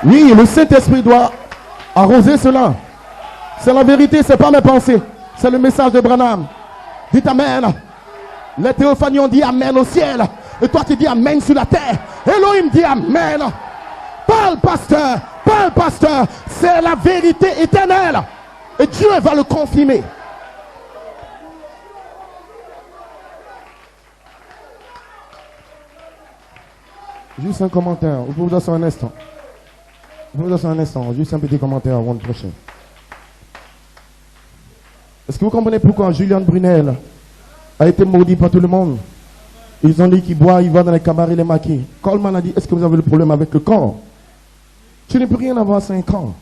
Oui, le Saint-Esprit doit arroser cela. C'est la vérité, c'est pas mes pensées. C'est le message de Branham. Dites Amen. Les théophanies ont dit Amen au ciel. Et toi tu dis Amen sur la terre. Elohim dit Amen. Parle pasteur. Parle pasteur. C'est la vérité éternelle. Et Dieu va le confirmer. Juste un commentaire. Vous pouvez vous asseoir un instant. Vous pouvez vous asseoir un instant. Juste un petit commentaire avant le prochain. Est-ce que vous comprenez pourquoi Julian Brunel a été maudit par tout le monde? Ils ont dit qu'il boit, il va dans les cabarets, les maquis. Coleman a dit, est-ce que vous avez le problème avec le corps? Tu ne peux rien avoir sans un corps.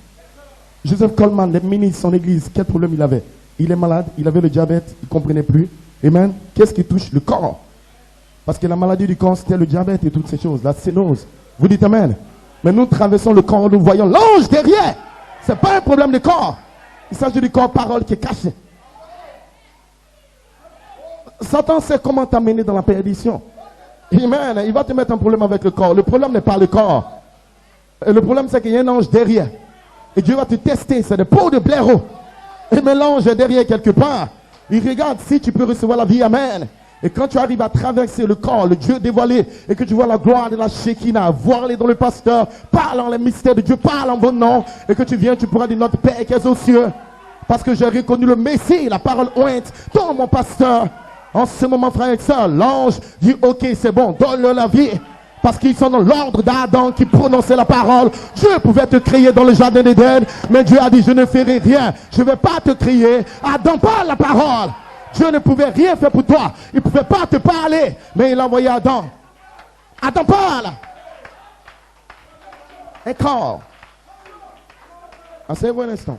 Joseph Coleman, le ministre de son église, quel problème il avait? Il est malade, il avait le diabète, il ne comprenait plus. Amen. Qu'est-ce qui touche le corps? Parce que la maladie du corps, c'était le diabète et toutes ces choses, la sténose. Vous dites Amen. Mais nous traversons le corps, nous voyons l'ange derrière. Ce n'est pas un problème de corps. Il s'agit du corps parole qui est caché. Satan sait comment t'amener dans la perdition. Amen. Il va te mettre un problème avec le corps. Le problème n'est pas le corps. Et le problème, c'est qu'il y a un ange derrière. Et Dieu va te tester. C'est des peaux de blaireau. Et mais l'ange est derrière quelque part. Il regarde si tu peux recevoir la vie. Amen. Et quand tu arrives à traverser le corps, le Dieu dévoilé, et que tu vois la gloire de la Shekinah, voir aller dans le pasteur, parle en les mystères de Dieu, parle en vos noms, et que tu viens, tu pourras dire notre Père qui est aux cieux. Parce que j'ai reconnu le Messie, la parole ointe, dans mon pasteur. En ce moment, frère et sœur, l'ange dit, ok, c'est bon, donne-leur la vie. Parce qu'ils sont dans l'ordre d'Adam qui prononçait la parole. Dieu pouvait te crier dans le jardin d'Éden, mais Dieu a dit, je ne ferai rien. Je ne vais pas te crier. Adam parle la parole. Dieu ne pouvait rien faire pour toi. Il ne pouvait pas te parler, mais il a envoyé Adam. Adam parle. Un corps. Asseyez-vous un instant.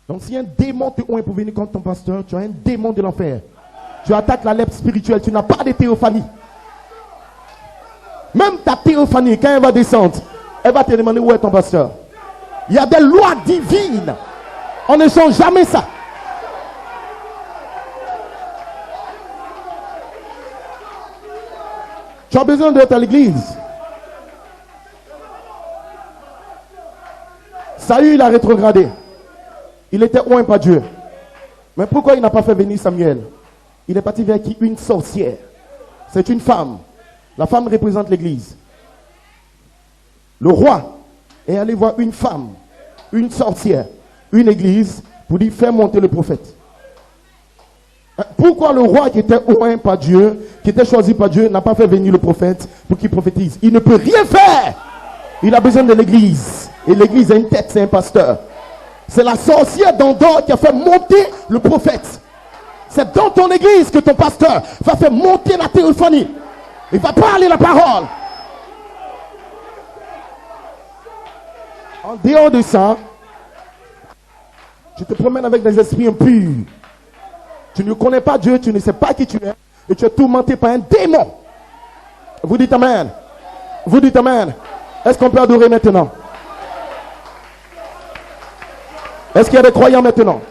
Donc si un démon te oint pour venir contre ton pasteur, tu as un démon de l'enfer. Tu attaques la lèpre spirituelle, tu n'as pas de théophanie. Même ta théophanie, quand elle va descendre, elle va te demander où est ton pasteur. Il y a des lois divines. On ne change jamais ça. Tu as besoin d'être à l'église. Saül a rétrogradé. Il était oint par Dieu. Mais pourquoi il n'a pas fait venir Samuel? Il est parti vers qui? Une sorcière. C'est une femme. La femme représente l'église. Le roi est allé voir une femme, une sorcière, une église, pour dire faire monter le prophète. Pourquoi le roi qui était oint par Dieu, qui était choisi par Dieu, n'a pas fait venir le prophète pour qu'il prophétise? Il ne peut rien faire. Il a besoin de l'église. Et l'église a une tête, c'est un pasteur. C'est la sorcière d'Endor qui a fait monter le prophète. C'est dans ton église que ton pasteur va faire monter la théophanie. Il va parler la parole. En dehors de ça, tu te promènes avec des esprits impurs. Tu ne connais pas Dieu, tu ne sais pas qui tu es. Et tu es tourmenté par un démon. Vous dites Amen. Vous dites Amen. Est-ce qu'on peut adorer maintenant? Est-ce qu'il y a des croyants maintenant?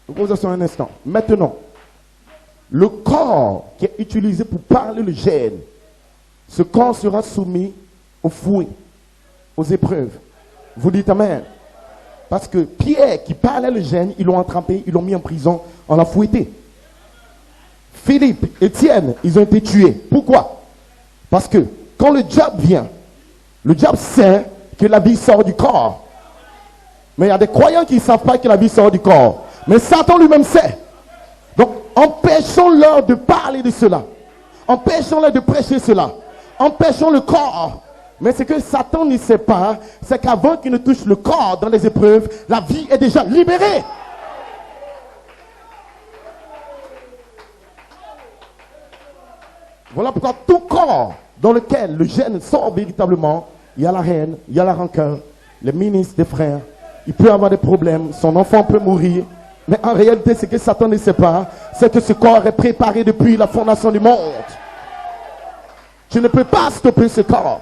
Vous asseyez un instant. Maintenant, le corps qui est utilisé pour parler le gène, ce corps sera soumis au fouet, aux épreuves. Vous dites Amen. Parce que Pierre qui parlait le gène, ils l'ont attrapé, ils l'ont mis en prison, on l'a fouetté. Philippe, Étienne, ils ont été tués. Pourquoi? Parce que quand le diable vient, le diable sait que la vie sort du corps. Mais il y a des croyants qui ne savent pas que la vie sort du corps. Mais Satan lui-même sait. Donc, empêchons-leur de parler de cela. Empêchons-leur de prêcher cela. Empêchons le corps. Mais ce que Satan ne sait pas, c'est qu'avant qu'il ne touche le corps dans les épreuves, la vie est déjà libérée. Voilà pourquoi tout corps dans lequel le gène sort véritablement, il y a la haine, il y a la rancœur, les ministres des frères, il peut avoir des problèmes, son enfant peut mourir. Mais en réalité, ce que Satan ne sait pas, c'est que ce corps est préparé depuis la fondation du monde. Tu ne peux pas stopper ce corps.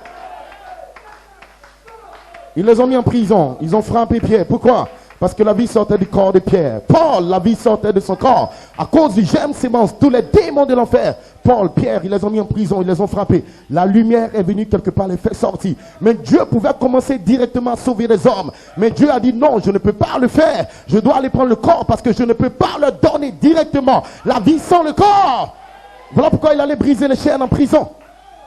Ils les ont mis en prison, ils ont frappé Pierre. Pourquoi? Parce que la vie sortait du corps de Pierre. Paul, la vie sortait de son corps. À cause du germe sémence, tous les démons de l'enfer. Paul, Pierre, ils les ont mis en prison, ils les ont frappés. La lumière est venue quelque part, les fait sortir. Mais Dieu pouvait commencer directement à sauver les hommes. Mais Dieu a dit non, je ne peux pas le faire. Je dois aller prendre le corps parce que je ne peux pas leur donner directement la vie sans le corps. Voilà pourquoi il allait briser les chaînes en prison.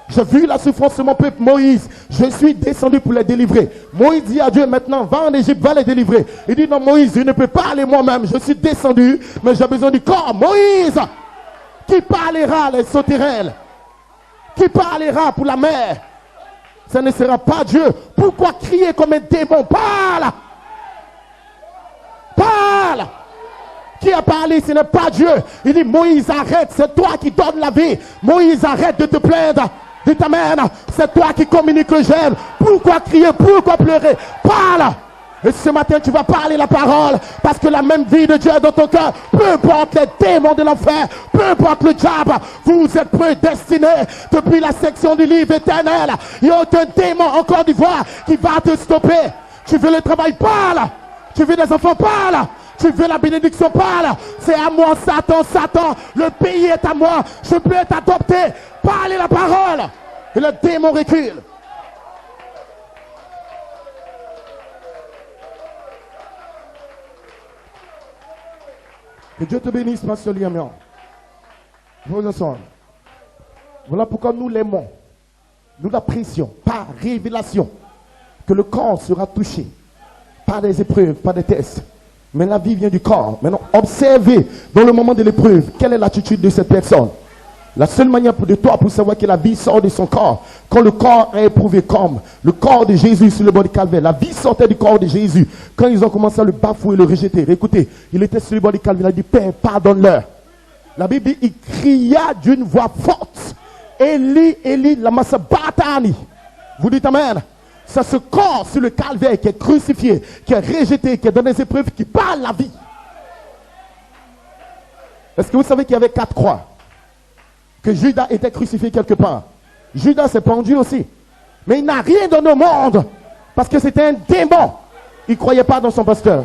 J'ai vu la souffrance de mon peuple Moïse. Je suis descendu pour les délivrer. Moïse dit à Dieu maintenant, va en Égypte, va les délivrer. Il dit non Moïse, je ne peux pas aller moi-même. Je suis descendu, mais j'ai besoin du corps. Moïse, qui parlera les sauterelles? Qui parlera pour la mer? Ce ne sera pas Dieu. Pourquoi crier comme un démon? Parle! Parle! Qui a parlé? Ce n'est pas Dieu. Il dit Moïse, arrête, c'est toi qui donnes la vie. Moïse, arrête de te plaindre. Dit amen, c'est toi qui communiques le gène. Pourquoi crier? Pourquoi pleurer? Parle! Et ce matin tu vas parler la parole, parce que la même vie de Dieu est dans ton cœur. Peu importe les démons de l'enfer, peu importe le diable, vous êtes prédestinés depuis la section du livre éternel. Il n'y a aucun démon en Côte d'Ivoire qui va te stopper. Tu veux le travail? Parle! Tu veux des enfants? Parle! Tu veux la bénédiction? Parle! C'est à moi, Satan, Satan, le pays est à moi, je peux être adopté. Parlez la parole et le démon recule. Que Dieu te bénisse, Pasteur Liamian. Voilà pourquoi nous l'aimons. Nous l'apprécions par révélation. Que le corps sera touché par des épreuves, par des tests. Mais la vie vient du corps. Maintenant, observez dans le moment de l'épreuve, quelle est l'attitude de cette personne. La seule manière de toi pour savoir que la vie sort de son corps, quand le corps est éprouvé comme le corps de Jésus sur le bord du calvaire, la vie sortait du corps de Jésus. Quand ils ont commencé à le bafouer, le rejeter, écoutez, il était sur le bord du calvaire, il a dit, Père, pardonne-leur. La Bible dit, il cria d'une voix forte, Élie, Élie, lama sabachthani. Vous dites amen. C'est ce corps sur le calvaire qui est crucifié, qui est rejeté, qui est dans des épreuves, qui parle la vie. Est-ce que vous savez qu'il y avait 4 croix? Que Judas était crucifié quelque part. Judas s'est pendu aussi. Mais il n'a rien donné au monde. Parce que c'était un démon. Il ne croyait pas dans son pasteur.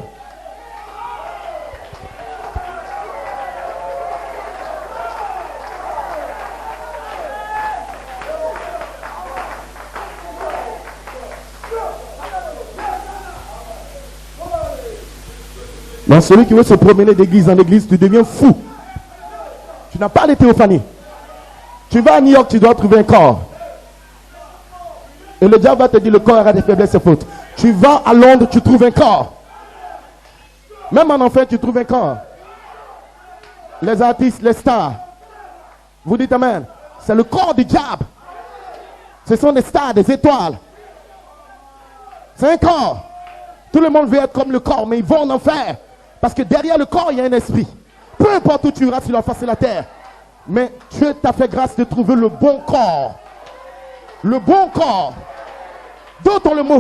Dans celui qui veut se promener d'église en église, tu deviens fou. Tu n'as pas les théophanies. Tu vas à New York, tu dois trouver un corps. Et le diable va te dire le corps a des faiblesses et fautes. Tu vas à Londres, tu trouves un corps. Même en enfer, tu trouves un corps. Les artistes, les stars. Vous dites amen. C'est le corps du diable. Ce sont des stars, des étoiles. C'est un corps. Tout le monde veut être comme le corps, mais ils vont en enfer. Parce que derrière le corps, il y a un esprit. Peu importe où tu iras sur la face de la terre. Mais Dieu t'a fait grâce de trouver le bon corps. Le bon corps. D'autres ont le mot